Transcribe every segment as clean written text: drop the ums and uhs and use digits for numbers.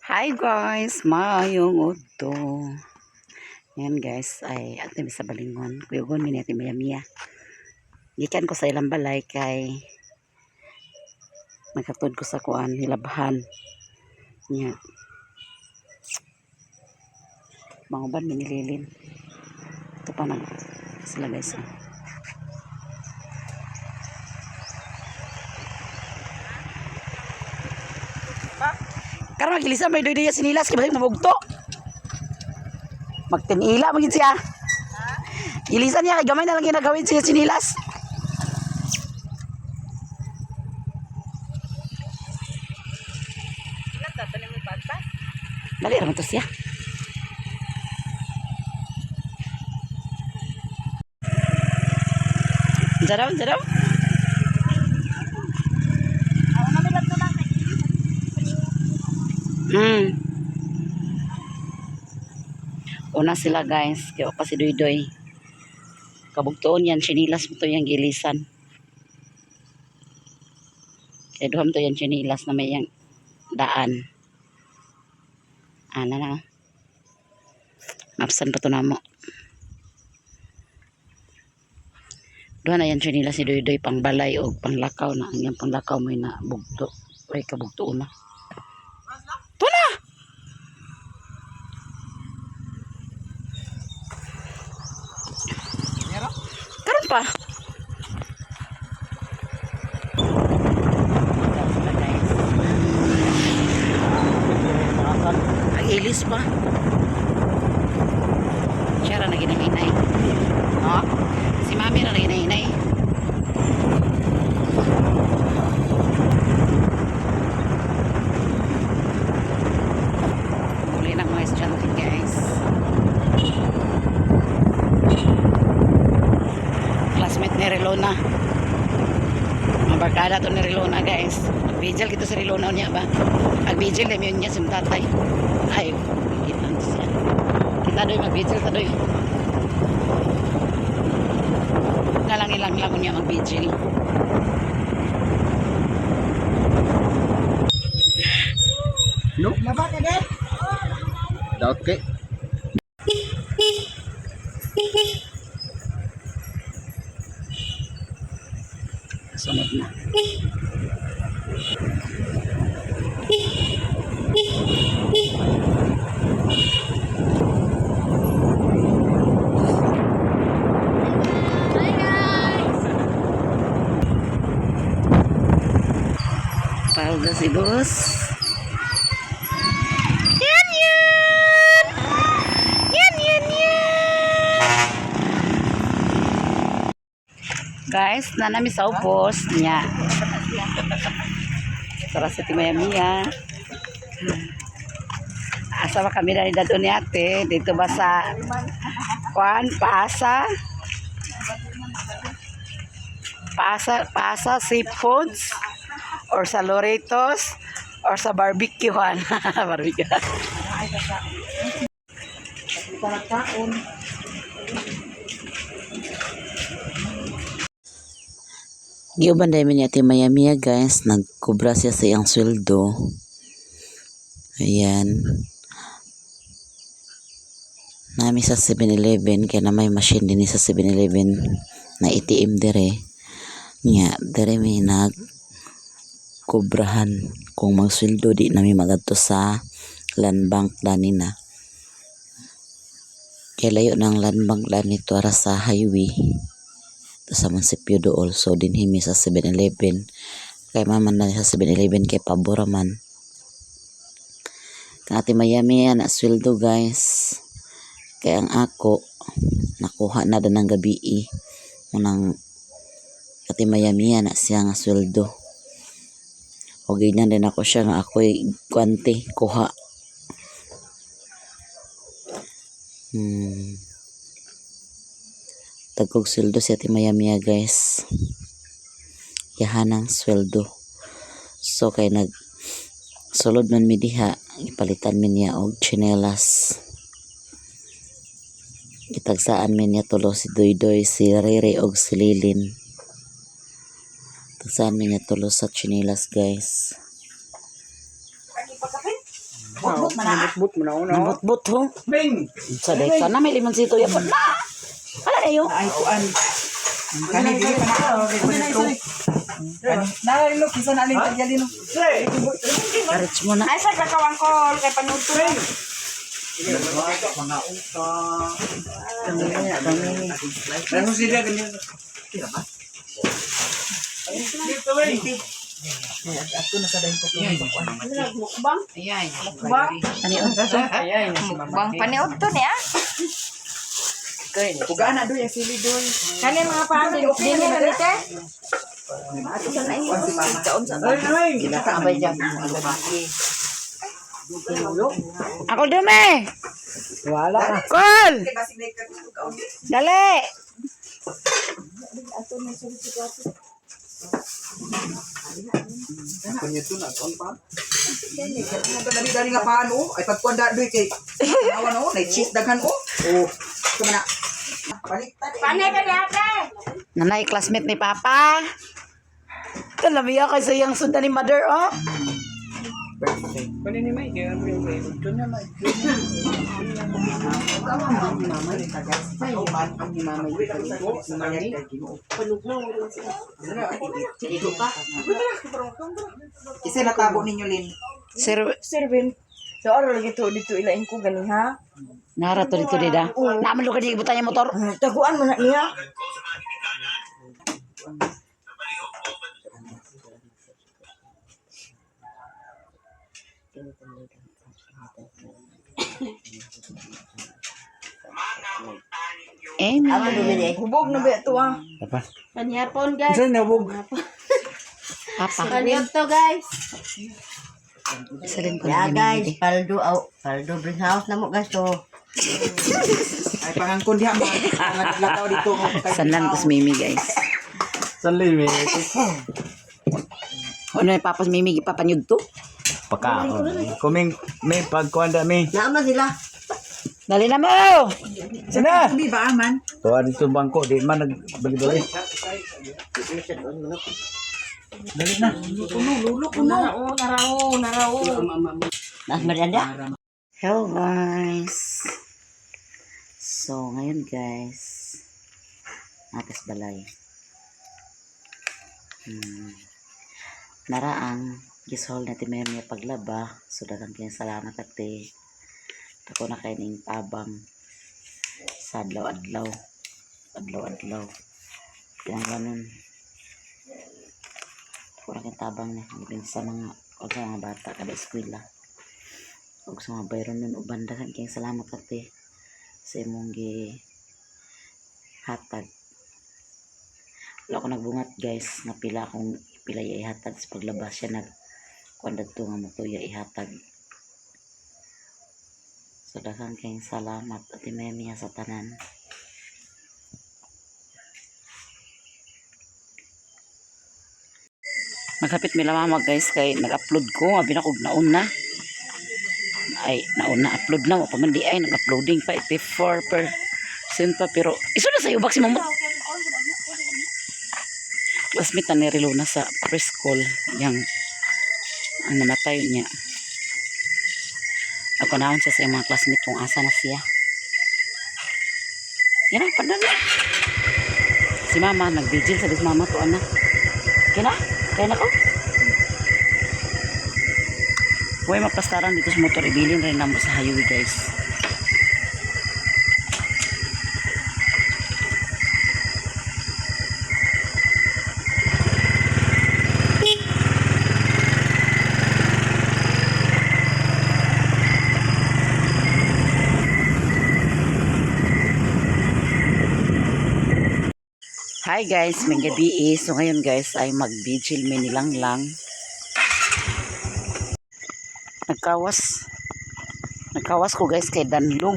Hi guys, maayong udto. Yan guys, ay ate sa balingon. Kuyugon mi ati Maya. Gikan ko sa ilang balay kay nagkatod ko sa kuan hilabhan. Nya. Manguban mi nililin. Ito pa nag sila guys. Karon magilisa may doy sinilas kay basig mabugto. Magtinila magin siya. Ilisan niya kay gamay na lang ginagawin siya sinilas. Dali raman to siya. Jaraw. Una sila guys, kaya pa si Doy. Kabugtuon yan, sinilas mo to yung gilisan. Kaya duham to yan sinilas na may yung daan. Ano na. Mapsan pa to na mo. Duha na yan sinilas si Doy pang balay o pang lakaw na. Ang yung pang lakaw mo na bugto. Ay kabugtuon na. Ito na! Karon pa. Ang ilis pa. Siya ra naginahinay. No? Si mami ra naginahinay. Muli na mga estudyante guys. Classmate ni Relona. Mga barkada to ni Relona guys. Mag-vigil kita sa Relona niya ba? Mag-vigil na yun niya sa tatay. Ay, kita siya. Kita doy mag-vigil ta doy. Nalang ilang niya mag-vigil. No? Laba ka din? Daot kay. Sunod na. Palda si boss. Yan. Guys, nanami sa upos niya. Tara sa Maya. Asa ba kami na dato ni ate? Dito ba sa Kuan, Paasa Seafoods or sa Loretos or sa barbecuehan. Barbecue. Giuban dahil niya ati Maya guys, nagkubra siya sa iyang sweldo. Ayan. Nami sa 7-Eleven, kaya na may machine din sa 7-Eleven na ATM dire. Nya, dire may nagkubrahan kung magsweldo di nami magadto sa land bank dani na. Kaya layo ng land bank dani to ara sa highway. Sa munisipyo dool, so din himi sa 7-Eleven kay maman na sa 7-Eleven kay pabor man kang ati Maya na sweldo guys, kay ang ako nakuha na din ng gabi munang ati Maya na siya nga sweldo o ganyan din ako siya nga ako'y kwante kuha. Tagkog sweldo si ati Maya guys, yahanang sweldo. So kay nag sulod man mi diha, ipalitan mi niya og tsinelas. Gitagsaan mi niya tulo si Doy, si Rere og si Lilin. Tagsaan mi niya tulo sa tsinelas guys. Butbut man na. But mo na una. Butbut ho. Bing. Sa day ka na may limonsito yapon na. Hala na yun. Ay kuan. Kani dili pa na. Nalalo kisa na aling tagyali no. Karits mo na. Ay, sa kakawang ko, kay panuto. Mga uta. Ano sila ganyan? Dito eh. Ako na sa dahin ko. Mukbang? Ayay. Mukbang? Ano yun? Ayay. Mukbang paniod to niya. Pugana doy ang sili doy. Kani mga pamilya, okay na nila nite? Ginakaabay dyan. Ako dumi. Wala na. Call. Dali. Kunya to na kon pa. Dali nga paano ay pagkuanda doy kay. Awan o, na cheese daghan o. Oh, kumana. Baliktad. Panay ka ate? Nanay, classmate ni Papa. Kalamiya kay sayang sundan ni Mother, oh. Birthday. Kunin ni May, kaya mo yung may ito na May. Isa natabo ninyo, Lin. Sir, Sirvin. So, ano lagi to dito ilain ko gani ha? nara to dito dida. Naman lo ka di ibutan yung motor. Taguan mo na niya. Eh, Hubog na ba ito ah? Apa? Kanyapon guys. Isa nabog. Papa. Kanyap to guys. Salin ko Ya na guys, paldo bring house na mo guys so. Ay, pangangkon diha, ma. Lakaw dito. Sanlan ko si Mimi, guys. Sanli mi Ano yung Papa's Mimi, papanyod to? pagkaon. Kuming may pagkuanda mi. Naama sila. Dali na mo! Sana. Hindi ba, man? Tuwan sa bangko di man nagbali-bali. Dali na. Narao. Nas merienda. Hello, guys. So, ngayon, guys. Atas balay. Naraang gishol na ti Memi paglaba. So, dagang kayong salamat at ako na kayo ng tabang sa adlaw-adlaw. Adlaw-adlaw. Yang ganun. Ako na kayong tabang na. Ang sa mga bata kada eskwela. Huwag sa mga bayron nun. Ubandagan kayong salamat at sa imong hatag. Wala ko nagbungat guys. Nga pila iya ihatag sa paglabas siya nagkwandad to nga matuya ihatag. So daghang kayong salamat at imemiya sa tanan. Magkapit mila mama guys kay nag-upload ko. Abi na kog nauna. Ay nauna upload na. Pamandi ay nag-uploading pa. 84% pa pero iso na sa'yo. Baksi mamot. Classmate na ni Luna sa preschool. Yang ang namatay niya. Ako naon siya sa mga classmate kung asa na siya. Yan ang padala. Si mama, nag-vigil sa mama to anak. Kina? Kaya na ko? Huwag mapastaran dito sa motor. Ibilin rin na mo sa highway guys. Hi guys, may gabi So ngayon guys ay mag-vigil may nilanglang. Nagkawas ko guys kay Danlog.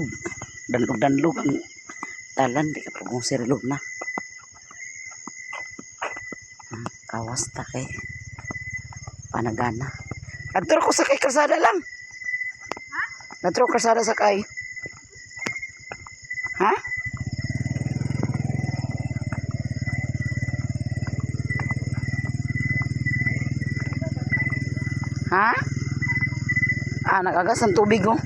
Danlog ang talan. Di ka po kung sirilog na. Kawas ta kay Panagana. Nagturo ko sa kay Karsada lang. Nagturo Karsada sa kay. Ha? Ha? Nagagas ng tubig oh.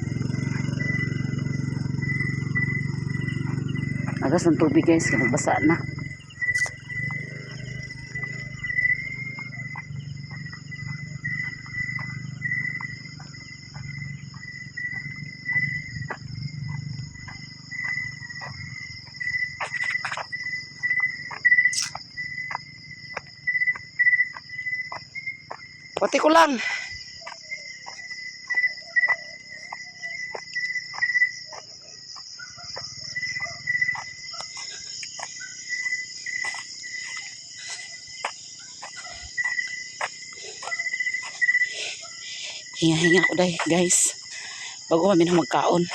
Agas ng tubig guys, kaya nagbasa na. Pati ko lang. Hinga-hinga ko dahil guys. Bago kami na magkaon.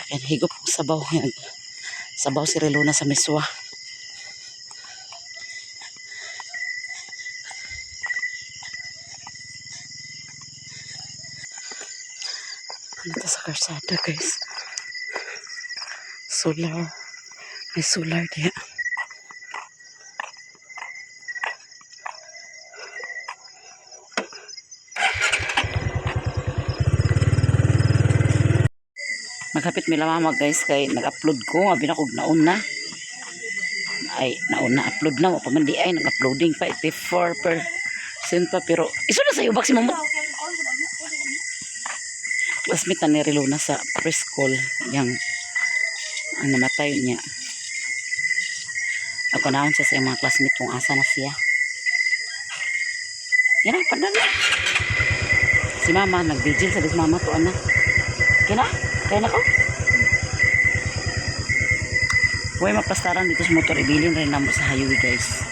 Yan, higop sabaw. Yan. Sabaw si Reluna sa miswa. Ano sa karsada guys. Solar. May solar diya. Magkapit may lamamag guys kay nag-upload ko abi na kog nauna ay nauna upload na pa man di ay nag-uploading pa 84% pa pero iso na sa ubak si mamot classmate na ni Reluna sa preschool yang ang namatay niya ako naon siya sa mga classmate kung asa na siya yan ang padala si mama nag-vigil sa mama to ana kina kaya na ko. Huwag mapastaran dito sa motor. Ibilin rin naman sa highway guys.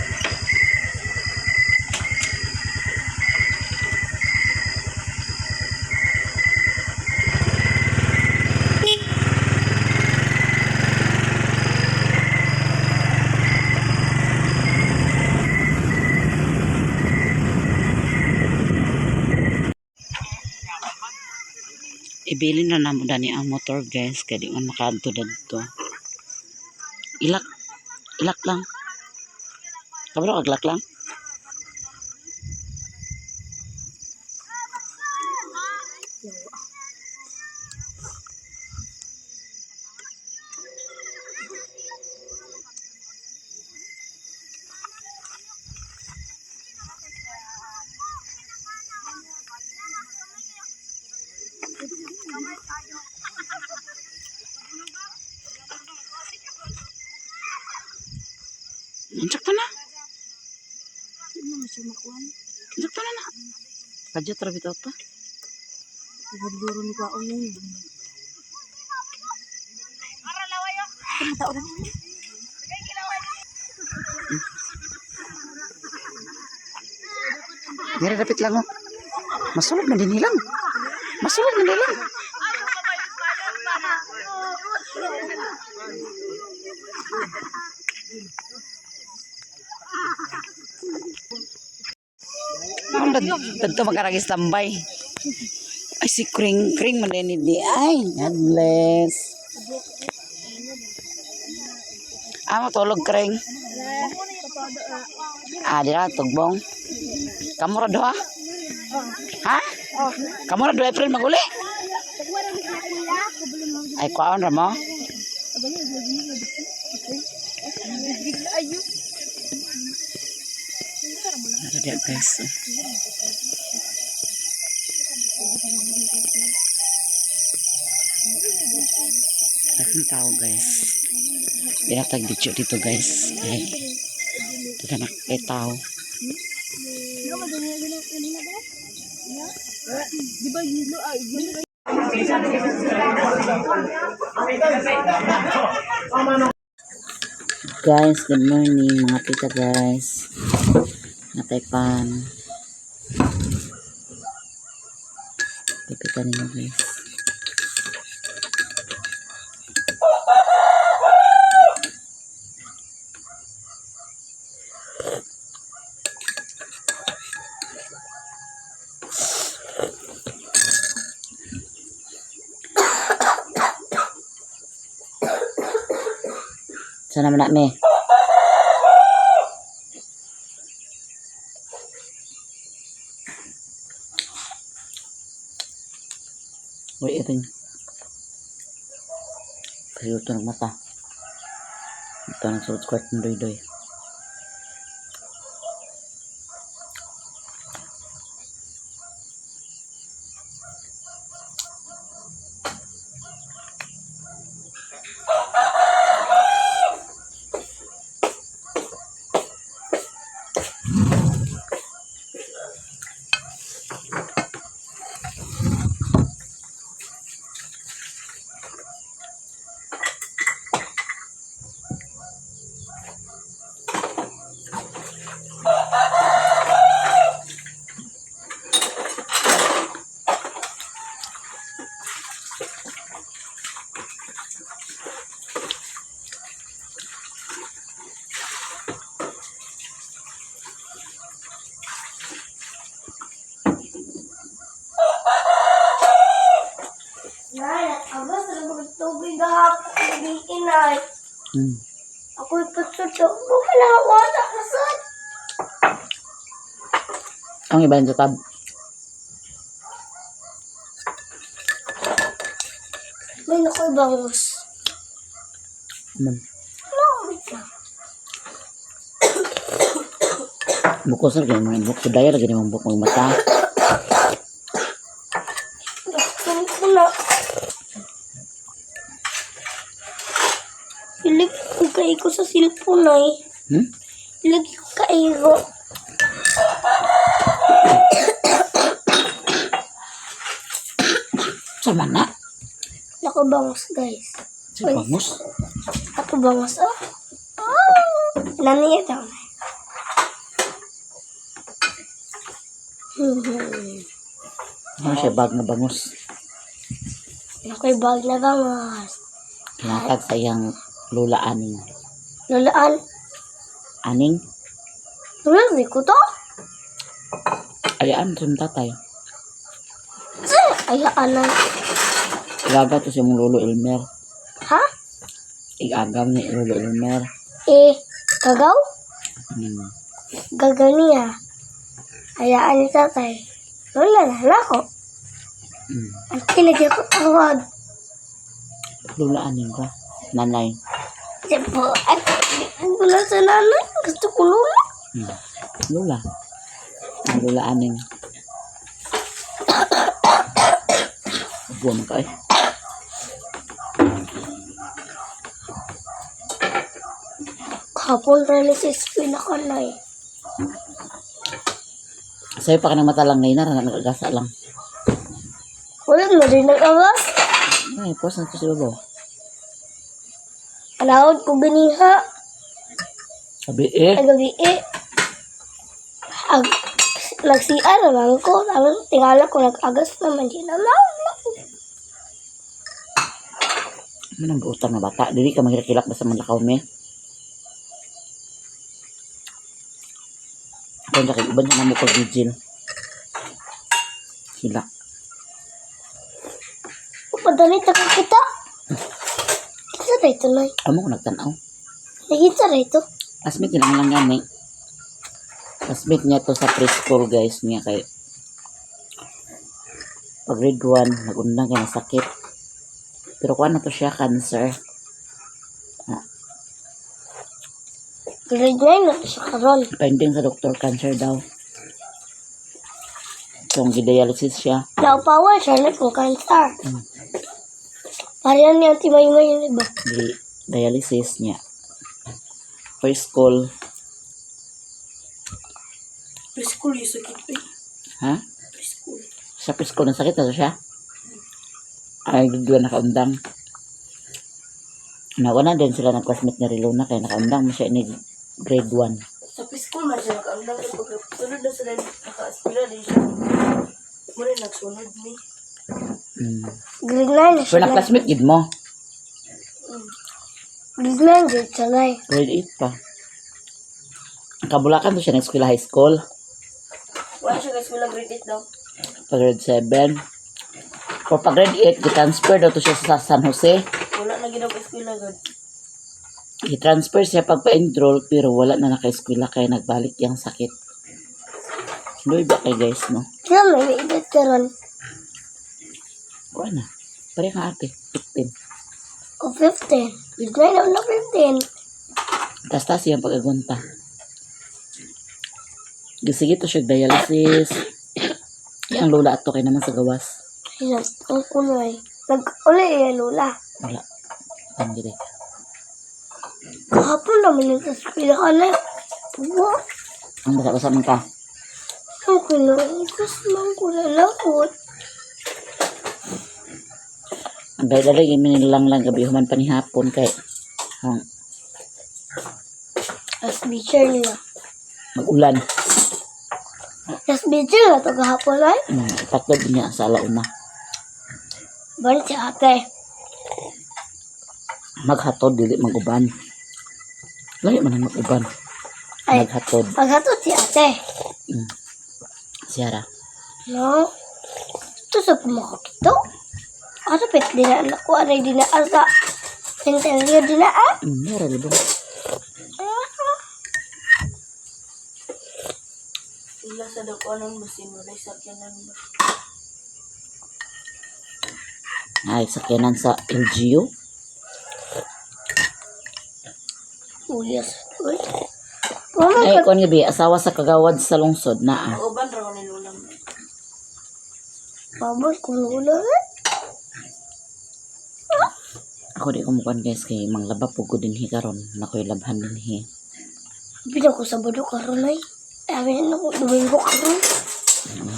Ibilin na namo dani ang motor guys kaya di man makadto dadto. Ilak lang. Kabalo aglak lang. Insakto na. Insakto na na. Kadyo trabi to pa. Siguro ni ka on ni. Diri dapit lang oh. Masulod man din hilang. Masulod man din lang. Tentu makaragis tambay. Ay si Kring man din di ay. God bless. Amo tulog Kring. Dira tugbong. Kamu ra doha? Ha? Kamu ra doha April maguli? Ay kuaon ra mo? Ada guys. Daming tao guys. Binatag video dito guys. Ay, dito na kay tao. Guys, good morning mga tita guys. Natay pan. Pipitan niyo guys. Sana man me. Uy, ito yun. Pero ito ng mata. Ito ng sulit squirt ng doy-doy. Nay, nag-agas na mga tubig gahapon. Hindi inay. Ako'y pagsuto. Bukala ako sa kasad. Ang iba yung tab. May nako'y bangus. Lamit na. Buko sir, ganyan mga buko daya, lagi naman buko yung mata. Naksan ko na. Ilig ko kaiko sa cellphone ay. Ilig ko kaiko. Sama na. Naku bangus guys. Si bangus. Ako bangus oh. Oh. Naniya daw. Ano siya, bag na bangus. Nako'y bag na bangus. Kinatag sa iyang lula aning. Lulaan. Aning? Hindi ko to. Ayaan, sa tatay. Ayaan na. Igaga to si mong lolo Elmer. Ha? Igagaw ni lolo Elmer. Kagaw? Hmm. Gagaw niya. Ayaan ni tatay. Wala na ako. Ang kinagyan ko tawag. Lula aning ka. Nanay. Diba? Ay, wala sa nanay. Gusto ko lula. Lula. Ang lula aning. Buwan ka eh. Kapon rin si Spin ako na eh. Sa'yo pa ka ng mata lang ngayon na nagagasa lang. Wala na rin nag-agas. Ay, pos na ito si Babaw. Alawad ko ganiha. Sabi eh. Ay gabi eh. Nag-CR naman ko. Tapos tingala ko nag-agas naman. Di naman. Ano nang buutang na bata? Dili ka magkilak basta manlakaw me. Kaya kay iban niya na mo pag-vigil. Hilak. Padali takang kita. Sa rito na. Amo ko nagtanaw. Nagita rito. Asmit nilang lang gani. Asmit niya to sa preschool guys niya kay pag grade 1 nag-undang kay nasakit. Pero kuha na to siya cancer. Grade 9 na siya karon. Pending sa doktor cancer daw. So, dialysis siya. Now power siya na kung cancer. Parihan niya timay-may yun iba. Dialysis niya. Preschool. Preschool yung sakit eh. Ha? Preschool. Sa preschool na sakit na to siya. Ay, grade 1 nakaundang. Nauna din sila ng classmate ni Rilona kaya nakaundang mo siya ni grade 1. Sa preschool man siya nakaandang na pagkasunod na sila naka-aspira din siya. Muna nagsunod ni. Grade 9 na Pero siya. na-classmate gid mo. Grade 9 grade siya na eh. Grade 8 pa. Ang kabulakan to siya ng eskwela high school. Wala siya guys, wala grade 8 daw. Pa grade 7. For pa grade 8, i-transfer daw to siya sa San Jose. Wala na ginawa eskwela god. I-transfer siya pagpa-enroll pero wala na naka-eskwela kaya nagbalik yung sakit. Doy ba kay guys, no? Kaya may edad ka ron. Kuha na. Pare ka ate. 15. O 15. Bigay naman na 15. Tas yung pag-agunta. Sige to siya dialysis. Ang lola ato kay naman sa gawas. Ayun, ang kunay. Nag-uli yan, Lola. Wala. Ang gire. Kahapon naman yung kaspila ka na. Wow. Ang basa-basa man ka. Ang kinaikas man ko na lakot. Ang dahil lang gabi human pa ni hapon kay As teacher nila. mag-ulan. As teacher na ito kahapon ay. Tatod niya sa alauna. Balik si ate. Maghatod, dili mag-uban. Lahi man ang mag-uban. Ay, Maghatod. paghatod si ate. Siyara. No? Ito sa pumakakito. Ano pet dinaan ako? Ano yung dinaan sa interior dinaan? Yara, libo. Ila sa dakuanan mo sinulay sa kyanan mo. Ay, sakyanan sa LGU. Uyas. Uy. Mama, Ay, kuan gabi, asawa sa kagawad sa lungsod na. uban raw ni Lola mo. Babos, kung Lola eh. Ako di kumukuan guys kay manglaba po ko din karon na ko'y labhan din hi. Bilang ko sa bado karon ay. Amin na ko, Domingo karon.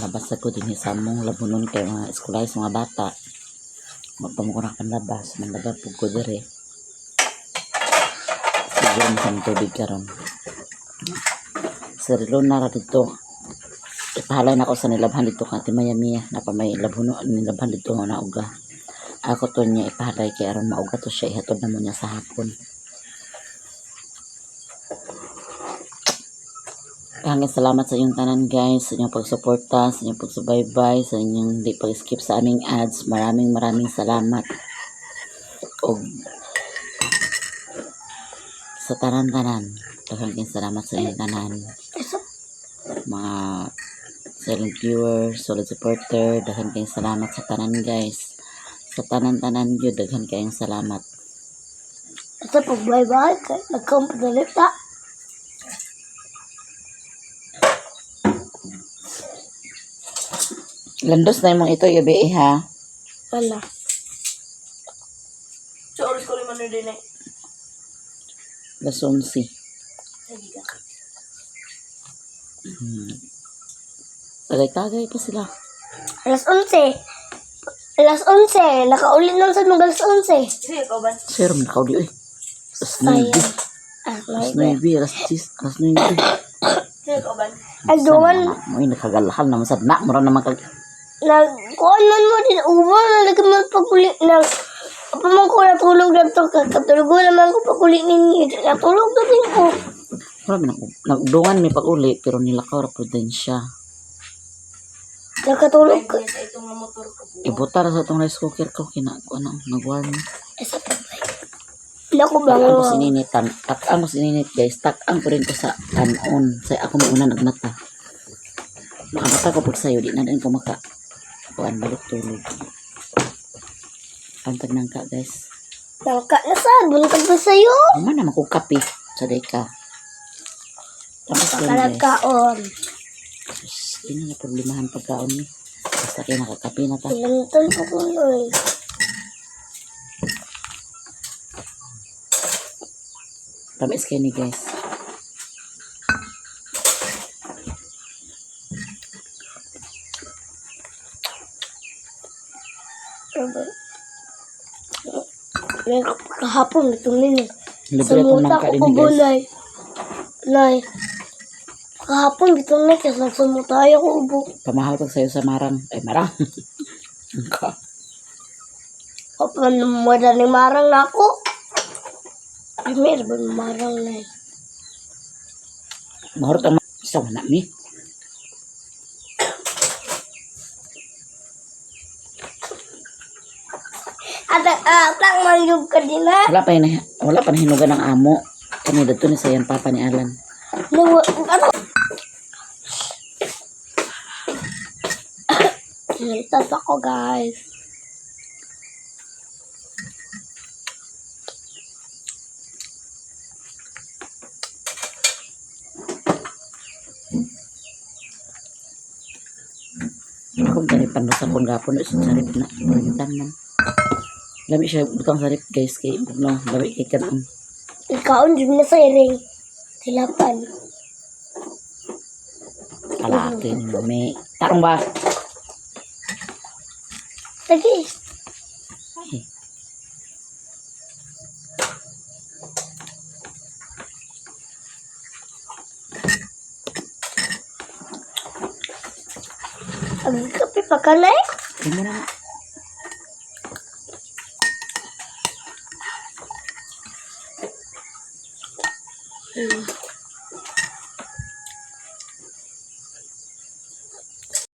Labas ko din sa mong labunon kay mga eskwelahe sa mga bata. Magpamukura kan labas, manlaba po ko dire. Siguro masang tubig karon. Sarilo na ra dito. Ipahalay na ko sa nilabhan dito kati Mayamiya na pa may labuno nilabhan dito na uga. Ako to niya ipahalay kay aron mauga to siya ihatod na mo niya sa hapon. Hanggang salamat sa inyong tanan guys, sa inyong pagsuporta, sa inyong pagsubaybay, sa inyong hindi pag-skip sa aming ads. Maraming salamat. O sa tanan-tanan, daghang salamat sa inyong tanan. Mga silent viewers, solid supporter, daghang salamat sa tanan guys. Sa tanan-tanan yun, daghan kayong salamat. Ito pag-bye-bye, nagkampadalip ta. Landos na yung ito, gabi ha. Wala. Sa oras ko naman na din eh. Las 11. Tagay-tagay pa sila. Alas 11. Alas 11. Nakaulit lang sa mga alas 11. Sige, ikaw ba? Sir, nakaw di eh. Alas 9. Alas 10. Alas 9. Sige, ikaw ba? Ay, doon. Mo nakagalahan naman sa na. Mura naman kag... Nagkuanan mo din. Ubo na nagkamang pagkulit ng... Pamang ko natulog na ito. Katulog naman ko pagkulit ninyo. Natulog na din ko. Marami nagdungan may pag-uli pero nilakaw ra pud din siya. Nakatulog ka. Ibutar sa itong rice cooker ko nag-warm. Hindi ako Tak-ang ko bango. sininitan. Tak-ang ko sininit guys. Tak-ang ko rin ko sa kanon. Sa ako muna nagmata. Makamata ko pag sa'yo. Di na din ko maka. Kuan balik tulog. Pantag nang ka guys. Nangka na sa. Buntag pa sa'yo. Naman naman ko kape. Sa deka. Tapos yun guys. Kalagkaon. Hindi na problemahan pagkaon ni. Basta kayo nakakape na ta. Ilantan ko ko yun. Tamis kayo ni guys. Kahapon itong nini. Libre akong nangka din ni guys. Nay. Nay. Kahapon itong nini. Kasi nagsumutay ako ubo. Pamahal pag sa'yo sa marang. Ay marang. Angka. O madaling marang na ako. Primero ba marang na eh. Mahurot ang sa wana mi. Atang mangyog ka din ha. Wala pa hinugan ng amo. Kani dito ni sayan papa ni Alan. Nalitas ako guys. Kung tani panusa kong gapon, sarip na. Pagkitan man. Lami siya butang sarip guys kay no, lami kay kanon. Ikaon din na sa iring. Silapan. Kalaki ni may tarong ba? Lagi. Ay, Ang kape pa ka na eh. kaya mo na.